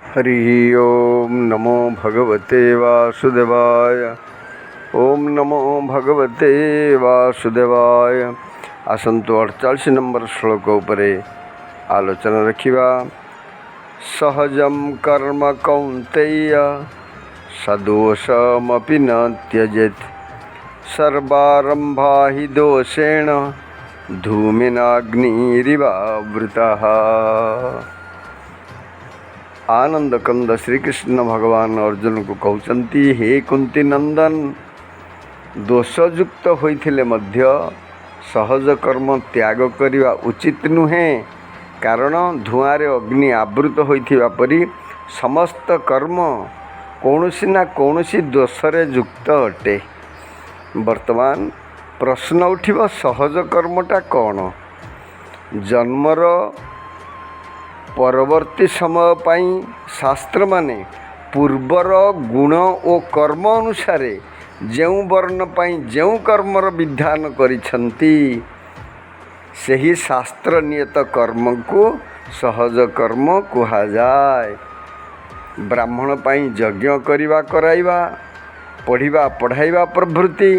हरि ओम नमो भगवते वासुदेवाय। ओम नमो भगवते वासुदेवाय। आसंतु 48 नंबर श्लोक उपरे आलोचना रखिबा। सहजं कर्म कौन्तेय सदोषमपि न त्यजेत् सर्वारंभा हि दोषेण धूमिनाग्निरिवावृतः। आनंद कंद श्री कृष्ण भगवान अर्जुन को कहते, हे कुंती नंदन, दोषयुक्त होइथिले मध्य सहज कर्म त्याग करिवा उचित नुहे, कारण धुआं अग्नि आवृत होइथिबा परि समस्त कर्म कौनसी ना कौनसी दोषरे युक्त अटे। वर्तमान प्रश्न उठिबा सहज कर्मटा कौन? जन्मर परवर्ती समय पाई शास्त्र माने पूर्वर गुण और कर्म अनुसार जो वर्ण पाई जो कर्मर विधान करिछंती सही शास्त्र नियत कर्म को सहज कर्म कहा जाए। ब्राह्मण पाई यज्ञ करिवा कराइवा, पढ़िवा पढ़ाइवा प्रभृति,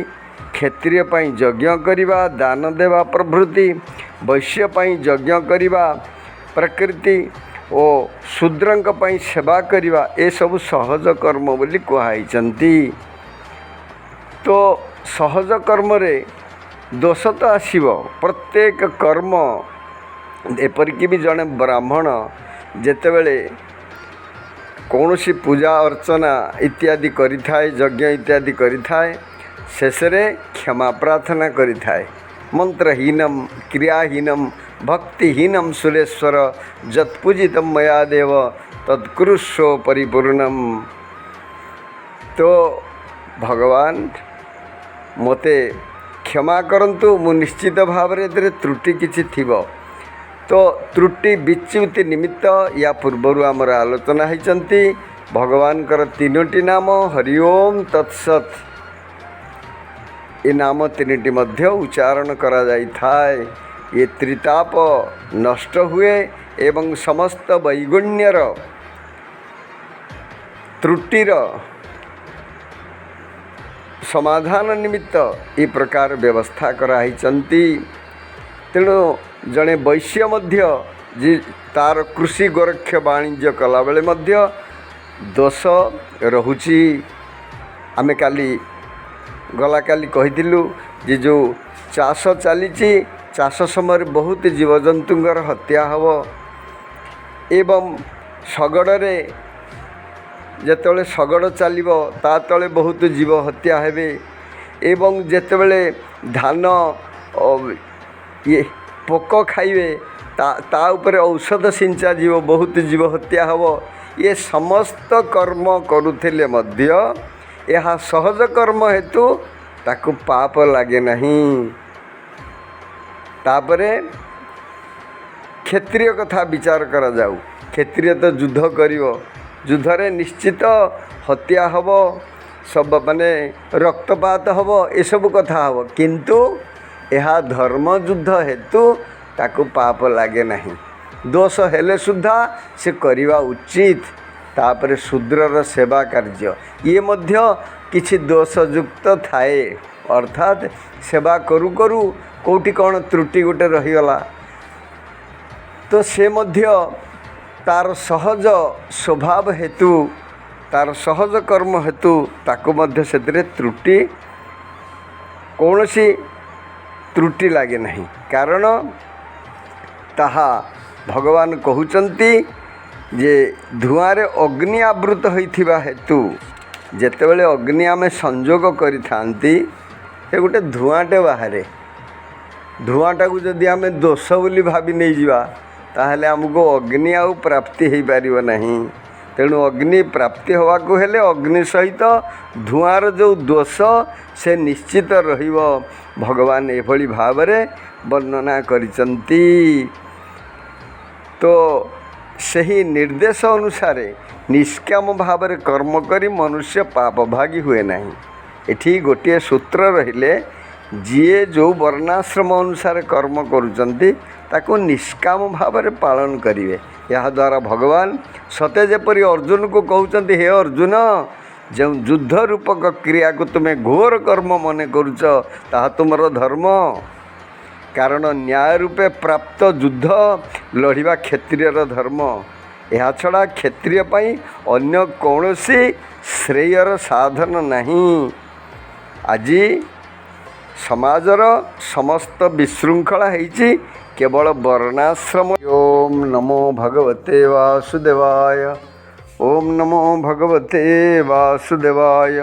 क्षत्रिय पाई यज्ञ करिवा दान देवा प्रभृति, वैश्य पाई यज्ञ करिवा प्रकृति और शूद्रंक पाई सेवा करिवा, ए सब सहज कर्म बोली कहाइचंती। तो सहज कर्म रे दोष तो आसीबो। प्रत्येक कर्म एपरिक भी जड़े ब्राह्मण जेतेबेले कौनसी पूजा अर्चना इत्यादि करिथाए, यज्ञ इत्यादि करिथाए, शेषरे क्षमा प्रार्थना करिथाए। मंत्रहीनम क्रियाहीनम भक्तिहीनम सुरेश्वर जत्पूजितम मया देव तत्कुरुष्व परिपूर्णम। तो भगवान मते क्षमा करंतु, मु निश्चित भाव रे त्रुटि किछि थिबो। तो त्रुटि विच्युति निमित्त या पूर्वर आमर आलोचना होइचंती। भगवान कर तीनोटी नाम हरि ओम तत्सत, ये नाम तीनोटी मध्य उच्चारण करा जाई थाए। ये त्रिताप नष्ट हुए एवं समस्त वैगुण्यर त्रुटिर समाधान निमित्त ये प्रकार व्यवस्था कराइचंती। तेणु जड़े वैश्य मध्य जी तार कृषि गोरक्ष वाणिज्य कला बेले मध्य दोष रहुची। आमे काली गला काली कहिथिलु जे जो चाष चलीची, चाष समय बहुत जीवजंतुंकर हत्या हब एवं शगड़े जेतेबेले शगड़ चलिबो ता तले बहुत जीव हत्या हेबे एवं जेतेबेले धान ये पोक खाइबे ता उपरे औषध सिंचा जीव बहुत जीव हत्या हब। ये समस्त कर्म करुथिले मध्य यह सहज कर्म हेतु ताकु पाप लागे नहीं। तापरे क्षत्रिय कथा विचार करा जाऊ। क्षत्रिय तो युद्ध करिवो, युद्धरे निश्चित हत्या हब, सब माने रक्तपात हब, ए सब कथा हब, किंतु यह धर्म युद्ध हेतु ताकु पाप लागे नहीं। दोष हेले सुद्धा से करिवा उचित। तापरे शूद्रर सेवा कार्य ये मध्य किछि दोषयुक्त थाए, अर्थात सेवा करू करू कोटी कौन त्रुटि गोटे रहीगला तो से मध्य तार सहज स्वभाव हेतु, तार सहज कर्म हेतु ताकु मध्य सेतिरे त्रुटि कौनसी त्रुटि लागे नहीं। कारण ताहा भगवान कहउचंती जे धुआं रे अग्नि आवृत होइथिबा हेतु जेतेबेले अग्नि आमे संयोग करिथांती ए गोटे धुआंटे बाहरे। धुआंटा को जदि आमे दोष बोली भाबी नहीं जिवा ताहले हमको अग्नि आउ प्राप्ति हो पारिबो नहीं। तेणु अग्नि प्राप्ति होवा को हेले अग्नि सहित धुआंर जो दोष से निश्चित रहिबो। भगवान एभली भाव रे वर्णना करिचंती। तो सही निर्देश अनुसार निष्काम भाव रे कर्म करी मनुष्य पाप भागी हुए नहीं। एठी गोटे सूत्र रहिले, जीए जो वर्णाश्रम अनुसार कर्म करुचंती ताको निष्काम भाव रे पालन करिवे। याद्वारा भगवान सते जेपरी अर्जुन को कहते हे अर्जुन जो युद्ध रूपक क्रिया को तुम्हें घोर कर्म मन करुच ताहा तुमर धर्म। कारण न्याय रूपे प्राप्त युद्ध लड़िबा क्षत्रियर धर्म। यह छड़ा क्षत्रिय पाई अन्य कौनसी श्रेयर साधन नहीं। आज समाजर समस्त विशृंखला होईची केवल वर्णाश्रम। ओम नमो भगवते वासुदेवाय। ओम नमो भगवते वासुदेवाय।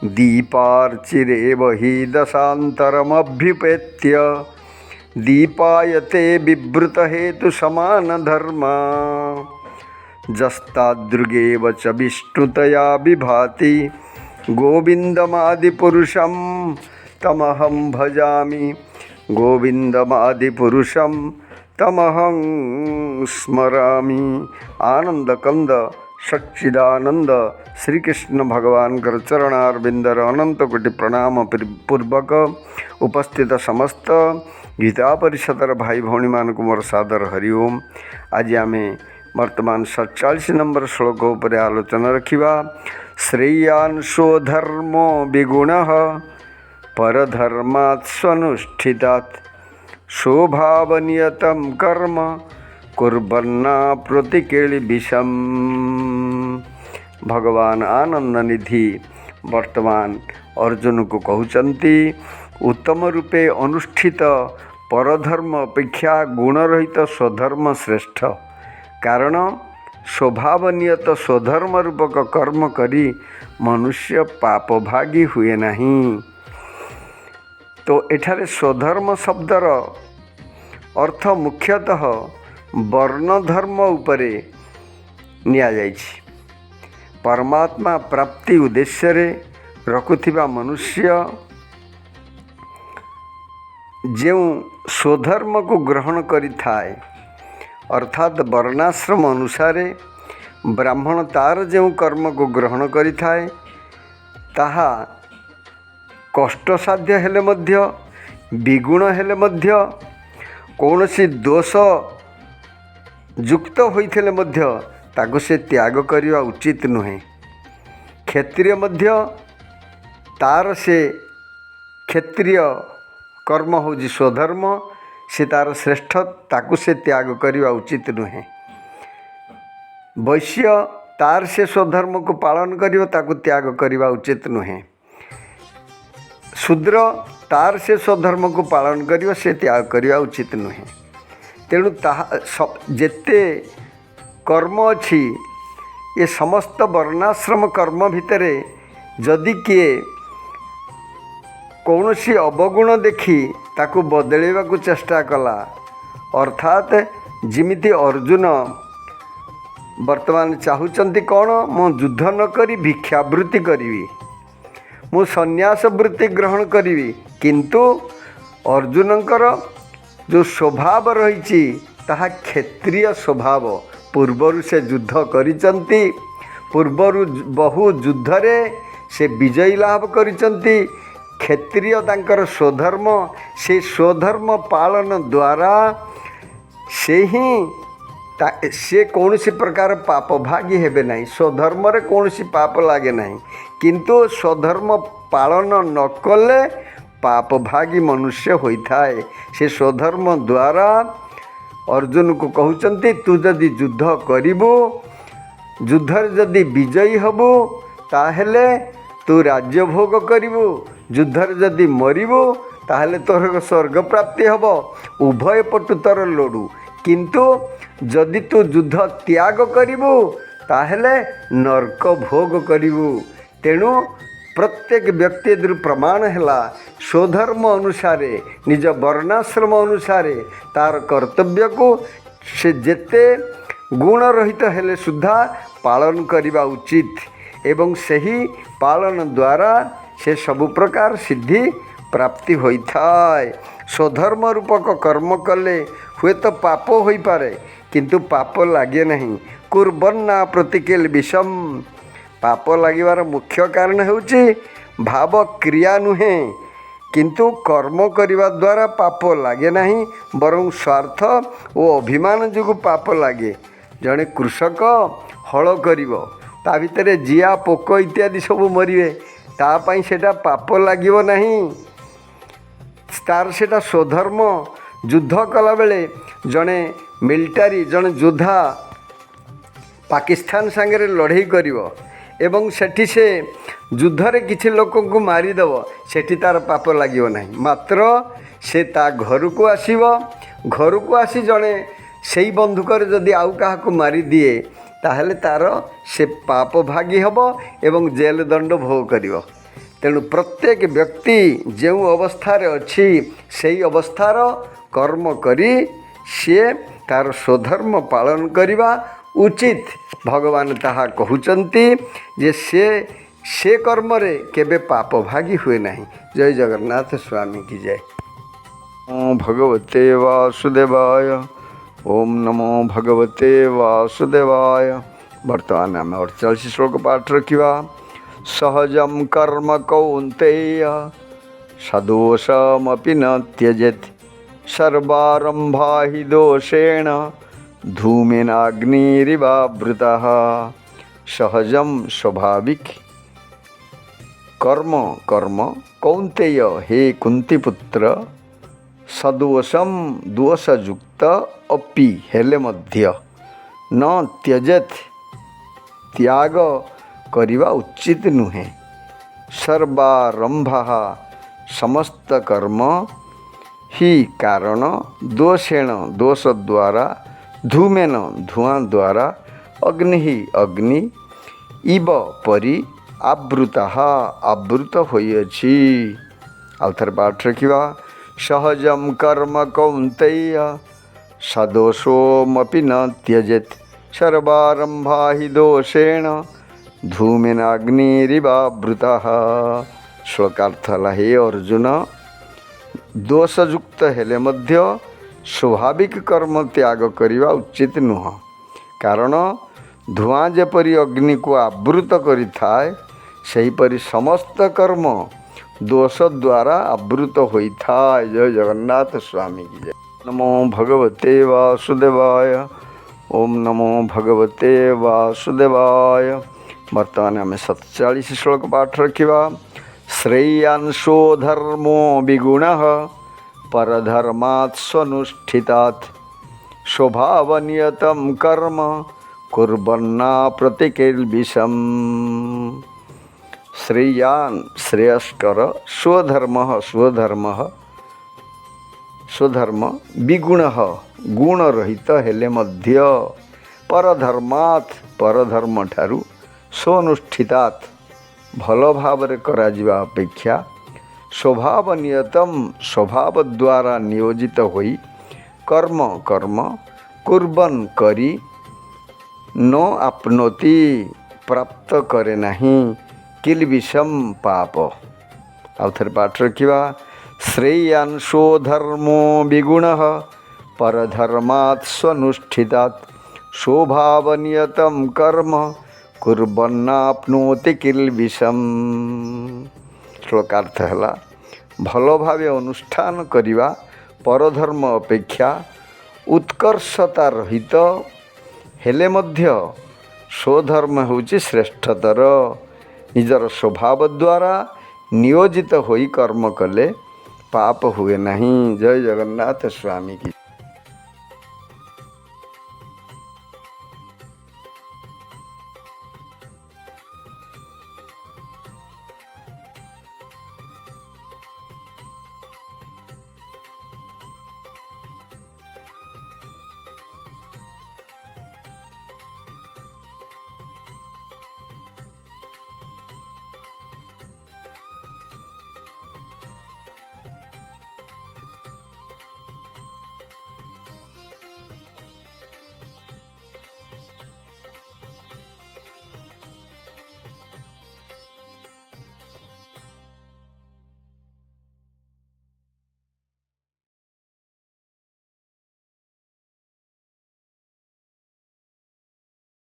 दीपार्चिरेव हि दशान्तरमभ्युपेत्य दीपायते विवृत हेतु समान धर्म। जस्तादृगेव च विष्णुतया विभाति गोविन्दमादिपुरुषं तमहं भजामि। गोविन्दमादिपुरुषं तमहं स्मरामि। आनंद कंद सच्चिदानंद श्री कृष्ण भगवान कर चरणारविंदर अनंत कोटि प्रणाम पूर्वक उपस्थित समस्त गीता परिषदर भाई भौणी मान को मोर सादर हरिओम। आज आम वर्तमान 47 नंबर श्लोक उपर आलोचना रखिबा। श्रेयांशो धर्मो विगुणः परधर्मात् स्वनुष्ठितात् शोभावनियतं कर्म कुर्वन्ना प्रतिकेळि विषम। भगवान आनंद निधि वर्तमान अर्जुन को कहउचंती उत्तम रूपे अनुष्ठित परधर्म अपेक्षा गुणरहित स्वधर्म श्रेष्ठ। कारण स्वभावनियत स्वधर्म रूपक कर्म करी मनुष्य पापभागी हुए नहीं। तो एठारे स्वधर्म शब्दर अर्थ मुख्यतः वर्णधर्म उपरे निया जाइछि। परमात्मा प्राप्ति उद्देश्य रे रखुथिबा मनुष्य जो स्वधर्म को ग्रहण करि थाए अर्थात वर्णाश्रम अनुसारे ब्राह्मण तार जो कर्म को ग्रहण करि थाए ताहा कष्टसाध्य हेले मध्य विगुण हेले मध्य कौनसी दोष युक्त होइथिले मध्य ताको से त्याग करिवा उचित नुहे। क्षत्रिय मध्य तार से क्षत्रिय कर्म होजी स्वधर्म से तार श्रेष्ठ ताकू से त्याग करिवा उचित नुहे। वैश्य तार से स्वधर्म को पालन करिवा ताकू त्याग करिवा उचित नुहे। शूद्र तार से स्वधर्म को पालन करिवा से त्याग करिवा उचित नुहे। तेणु जेते कर्म अच्छी ये समस्त वर्णाश्रम कर्म भितरे जदि किए कौनसी अवगुण देखी ताकू बदलैवा को चेष्टा कला अर्थात जिमिति अर्जुन वर्तमान चाहूचंती कौन मु युद्ध न करी भिक्षावृत्ति करी मु संन्यास वृत्ति ग्रहण करी किंतु अर्जुनकर जो स्वभाव रही ताहा क्षत्रिय स्वभाव पूर्वर से युद्ध करिचंती पूर्वर बहु युद्ध रे से विजयी लाभ करिचंती। क्षत्रिय तांकर स्वधर्म से स्वधर्म पालन द्वारा से ही से कौन सी प्रकार पाप भागी हेबे नहीं। स्वधर्म रे कौन सी पाप लागे नहीं किंतु स्वधर्म पालन न कले पाप भागी मनुष्य होता है। से स्वधर्म द्वारा अर्जुन को कहउचंती तू जदि युद्ध करिबू युद्ध जदि विजयी हबू ताहेले तू राज्य भोग करिबू युद्ध जदि मरिबू ताहेले तोर स्वर्ग प्राप्ति हब उभय पटु तोर लड़ू। किंतु जदि तू युद्ध त्याग करिबू ताहेले नरक भोग करिबू। तेणु प्रत्येक व्यक्ति प्रमाण है स्वधर्म अनुसारे निज वर्णाश्रम अनुसारे तार कर्तव्य को से जेते गुण रहित हेले सुद्धा पालन करिबा उचित एवं सही पालन द्वारा से सबु प्रकार सिद्धि प्राप्ति होइथाय। स्वधर्म रूपक कर्म कले हुए तो पाप होई पारे किंतु पाप लागे नहीं। कुर्बन्ना प्रतिकेल विषम पाप लागिबार मुख्य कारण हेउची भाव क्रिया नुहे किंतु कर्म करिबा द्वारा पाप लागे नहीं बरं स्वार्थ और अभिमान जोगु पाप लागे। ଜଣେ କୃଷକ ହଳ କରିବ, ତା ଭିତରେ ଜିଆ ପୋକ ଇତ୍ୟାଦି ସବୁ ମରିବେ, ତା ପାଇଁ ସେଇଟା ପାପ ଲାଗିବ ନାହିଁ, ତାର ସେଇଟା ସ୍ୱଧର୍ମ। ଯୁଦ୍ଧ କଲାବେଳେ ଜଣେ ମିଲିଟାରୀ, ଜଣେ ଯୋଦ୍ଧା ପାକିସ୍ତାନ ସାଙ୍ଗରେ ଲଢ଼େଇ କରିବ ଏବଂ ସେଠି ସେ ଯୁଦ୍ଧରେ କିଛି ଲୋକଙ୍କୁ ମାରିଦେବ, ସେଠି ତାର ପାପ ଲାଗିବ ନାହିଁ। ମାତ୍ର ସେ ତା ଘରକୁ ଆସିବ, ଘରକୁ ଆସି ଜଣେ ସେଇ ବନ୍ଧୁକରେ ଯଦି ଆଉ କାହାକୁ ମାରିଦିଏ, ତାହେଲେ ତାର ସେ ପାପ ଭାଗି ହେବ ଏବଂ ଜେଲ ଦଣ୍ଡ ଭୋଗ କରିବ। ତେଣୁ ପ୍ରତ୍ୟେକ ବ୍ୟକ୍ତି ଯେଉଁ ଅବସ୍ଥାରେ ଅଛି ସେଇ ଅବସ୍ଥାର କର୍ମ କରି ସିଏ ତାର ସ୍ୱଧର୍ମ ପାଳନ କରିବା ଉଚିତ। ଭଗବାନ ତାହା କହୁଛନ୍ତି ଯେ ସେ କର୍ମରେ କେବେ ପାପ ଭାଗି ହୁଏ ନାହିଁ। ଜୟ ଜଗନ୍ନାଥ ସ୍ୱାମୀ କି ଜୟ। ଭଗବତେ ବାସୁଦେବାୟ। ଓମ୍ ନମୋ ଭଗବତେ ବାସୁଦେବାୟ। ବର୍ତ୍ତମାନ ଆମେ 48 ଶ୍ଲୋକ ପାଠ ରଖିବା। ସହଜଂ କର୍ମ କୌନ୍ତେୟ ସଦୋଷମପି ନ ତ୍ୟଜେତ୍ ସର୍ବାରମ୍ଭା ହି ଦୋଷେଣ ଧୂମେନାଗ୍ନିରିବାବୃତଃ। ସହଜಂ ସ୍ୱାଭାବିକ କର୍ମ କୌନ୍ତେୟ, ହେ କୁନ୍ତିପୁତ୍ର, ସଦୋଷମ ଦୋଷଯୁକ୍ତ, ଅପି ହେଲେ ମଧ୍ୟ, ନ ତ୍ୟଜେତ୍ ତ୍ୟାଗ କରିବା ଉଚିତ ନୁହେଁ। ସର୍ବାରମ୍ଭା ସମସ୍ତ କର୍ମ, ହି କାରଣ, ଦୋଷେଣ ଦୋଷ ଦ୍ୱାରା, ଧୂମେନ ଧୂଆଁ ଦ୍ୱାରା, ଅଗ୍ନି ଅଗ୍ନି, ଇବ ପରି, ଆବୃତଃ ଆବୃତ ହୋଇଅଛି। ଆଉ ଥରେ ପାଠ ରଖିବା। ସହଜଂ କର୍ମ କୌନ୍ତେୟ ସଦୋଷମପି ନ ତ୍ୟଜେତ୍ ସର୍ବାରମ୍ଭା ହି ଦୋଷେଣ ଧୂମେନାଗ୍ନିରିବାବୃତଃ। ଶ୍ଲୋକାର୍ଥ ହେଲା, ହେ ଅର୍ଜୁନ, ଦୋଷଯୁକ୍ତ ହେଲେ ମଧ୍ୟ ସ୍ୱାଭାବିକ କର୍ମ ତ୍ୟାଗ କରିବା ଉଚିତ ନୁହଁ। କାରଣ ଧୂଆଁ ଯେପରି ଅଗ୍ନିକୁ ଆବୃତ କରିଥାଏ, ସେହିପରି ସମସ୍ତ କର୍ମ ଦୋଷ ଦ୍ୱାରା ଆବୃତ ହୋଇଥାଏ। ଜୟ ଜଗନ୍ନାଥ ସ୍ୱାମୀ କି ଜୟ। ନମୋ ଭଗବତେ ବାସୁଦେବାୟ। ଓମ୍ ନମୋ ଭଗବତେ ବାସୁଦେବାୟ। ବର୍ତ୍ତମାନ ଆମେ 47 ଶ୍ଲୋକ ପାଠ ରଖିବା। ଶ୍ରେୟାଂଶୋ ଧର୍ମୋ ବିଗୁଣଃ ପରଧର୍ମାତ୍ ସ୍ୱନୁଷ୍ଠିତାତ୍ ସ୍ୱଭାବନିୟତଂ କର୍ମ କୁର୍ବନ୍ନାପ୍ରତିକିଲ୍ବିଷମ୍। ଶ୍ରେୟାନ୍ ଶ୍ରେୟସ୍କର, ସ୍ୱଧର୍ମ ବିଗୁଣ ଗୁଣ ରହିତ ହେଲେ ମଧ୍ୟ, ପରଧର୍ମାତ୍ ପରଧର୍ମଠାରୁ, ସ୍ୱନୁଷ୍ଠିତାତ୍ ଭଲ ଭାବରେ କରାଯିବା ଅପେକ୍ଷା, ସ୍ୱଭାବ ନିୟତମ୍ ସ୍ୱଭାବ ଦ୍ୱାରା ନିୟୋଜିତ ହୋଇ, କର୍ମ କୁର୍ବନ୍ କରି, ନ ଆପ୍ନୋତି ପ୍ରାପ୍ତ କରେ ନାହିଁ, କିଲ୍ବିଷମ୍ ପାପ। ଆଉ ଥରେ ପାଠ ରଖିବା। ଶ୍ରେୟାଂଶୋ ଧର୍ମୋ ବିଗୁଣଃ ପରଧର୍ମାତ୍ ସ୍ୱନୁଷ୍ଠିତାତ୍ ସ୍ୱଭାବନିୟତଂ କର୍ମ କୁର୍ବନ୍ନାପ୍ନୋତି କିଲ୍ବିଷମ୍। ଶ୍ଲୋକାର୍ଥ ହେଲା, ଭଲ ଭାବେ ଅନୁଷ୍ଠାନ କରିବା ପରଧର୍ମ ଅପେକ୍ଷା ଉତ୍କର୍ଷତା ରହିତ ହେଲେ ମଧ୍ୟ ସ୍ୱଧର୍ମ ହେଉଛି ଶ୍ରେଷ୍ଠତର। ନିଜର ସ୍ୱଭାବ ଦ୍ୱାରା ନିୟୋଜିତ ହୋଇ କର୍ମ କଲେ ପାପ ହୁଏ ନାହିଁ। ଜୟ ଜଗନ୍ନାଥ ସ୍ୱାମୀ କି।